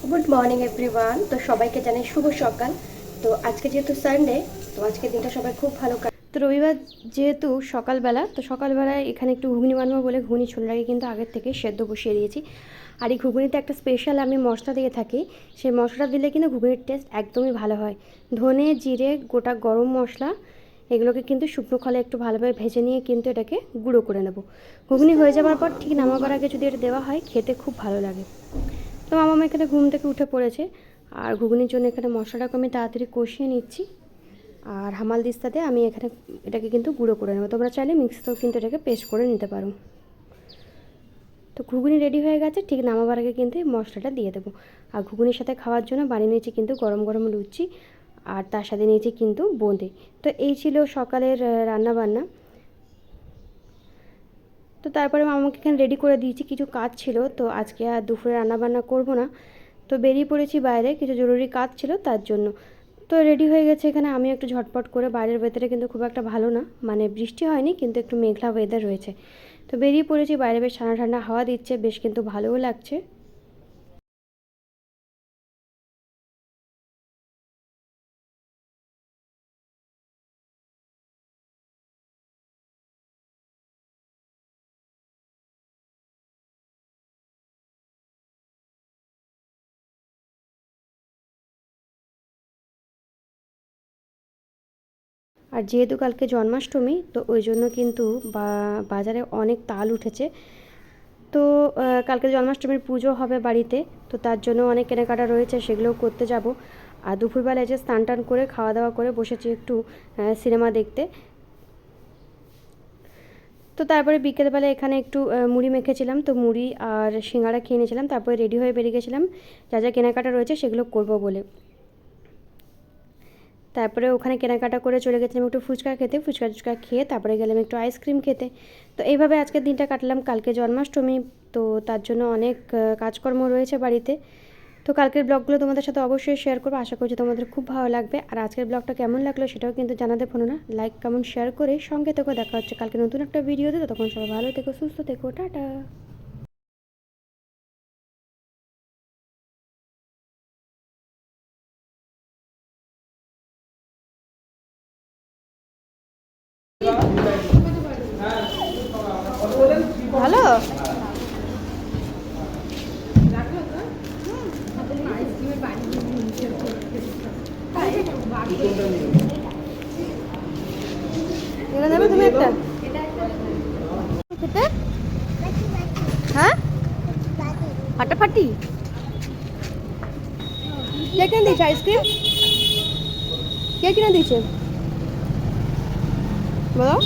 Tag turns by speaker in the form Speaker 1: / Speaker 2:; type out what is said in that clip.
Speaker 1: Good morning everyone. তো সবাইকে জানাই শুভ সকাল। তো আজকে যেহেতু সানডে, তো আজকের দিনটা সবাই খুব ভালো তো রবিবার যেহেতু সকালবেলা, তো সকালবেলায় এখানে একটু ঘুগনি বানাবো বলে ঘুগনি ছোলার আগে কিন্তু আগের থেকে সেদ্ধ বসিয়ে দিয়েছি। আর এই ঘুগনিতে একটা স্পেশাল আমি মশলা দিয়ে থাকি, সেই মশলাটা দিলে কিন্তু ঘুগনির টেস্ট একদমই ভালো হয়। ধনে, জিরে, গোটা গরম মশলা এগুলোকে কিন্তু শুকনো খলে একটু ভালোভাবে ভেজে নিয়ে কিন্তু এটাকে গুঁড়ো করে নেব। ঘুগনি হয়ে যাওয়ার পর ঠিক নামাবার আগে যদি এটা দেওয়া হয় খেতে খুব ভালো লাগে। তো মামা এখানে ঘুম থেকে উঠে পড়েছে, আর ঘুগনির জন্য এখানে মশলাটাকে আমি তাড়াতাড়ি কষিয়ে নিচ্ছি। আর হামাল দিস্তাতে আমি এখানে এটাকে কিন্তু গুঁড়ো করে নেবো। তোমরা চাইলে মিক্সিতেও কিন্তু এটাকে পেস্ট করে নিতে পারো। তো ঘুগনি রেডি হয়ে গেছে, ঠিক নামাবার আগে কিন্তু এই মশলাটা দিয়ে দেবো। আর ঘুগনির সাথে খাওয়ার জন্য বানিয়ে নিয়েছি কিন্তু গরম গরম লুচি, আর তার সাথে নিয়েছি কিন্তু বোঁদে। তো এই ছিল সকালের রান্না বান্না। তো তারপরে মামাকে এখানে রেডি করে দিয়েছি, কিছু কাজ ছিল তো আজকে আর দুপুরে রান্নাবান্না করব না। তো বেরিয়ে পড়েছি বাইরে, কিছু জরুরি কাজ ছিল তার জন্য। তো রেডি হয়ে গেছে এখানে আমি একটু ঝটপট করে। বাইরের ওয়েদারে কিন্তু খুব একটা ভালো না, মানে বৃষ্টি হয়নি কিন্তু একটু মেঘলা ওয়েদার রয়েছে। তো বেরিয়ে পড়েছি বাইরে, বেশ ঠান্ডা ঠান্ডা হাওয়া দিচ্ছে, বেশ কিন্তু ভালোও লাগছে। আর যেহেতু কালকে জন্মাষ্টমী, তো ওই জন্য কিন্তু বাজারে অনেক তাল উঠেছে। তো কালকে জন্মাষ্টমীর পুজো হবে বাড়িতে, তো তার জন্য অনেক কেনাকাটা রয়েছে, সেগুলোও করতে যাব। আর দুপুরবেলায় যে স্নান টান করে খাওয়া দাওয়া করে বসেছি একটু সিনেমা দেখতে। তো তারপরে বিকেলবেলা এখানে একটু মুড়ি মেখেছিলাম, তো মুড়ি আর সিঙ্গাড়া খেয়ে নিয়েছিলাম। তারপরে রেডি হয়ে বেরিয়ে গেছিলাম যা যা কেনাকাটা রয়েছে সেগুলো করব বলে। তারপরে ওখানে কেনাকাটা করে চলে গেছিলাম একটু ফুচকা খেতে। ফুচকা টুচকা খেয়ে তারপরে গেলাম একটু আইসক্রিম খেতে। তো এইভাবে আজকের দিনটা কাটলাম। কালকে জন্মাষ্টমী, তো তার জন্য অনেক কাজকর্ম রয়েছে বাড়িতে। তো কালকের ব্লগগুলো তোমাদের সাথে অবশ্যই শেয়ার করবো, আশা করছি তোমাদের খুব ভালো লাগবে। আর আজকের ব্লগটা কেমন লাগলো সেটাও কিন্তু জানাতে ভুলো না। লাইক কমেন্ট শেয়ার করে সঙ্গে থেকো। দেখা হচ্ছে কালকে নতুন একটা ভিডিওতে। ততক্ষণ সবাই ভালো থেকো, সুস্থ থেকো, টাটা। ভালো। এনে দেবে তুমি একটা খেতে? হ্যাঁ, ফাটাফাটি। কে কিনে দিয়েছে আইসক্রিম? কে কিনে দিয়েছে বলো?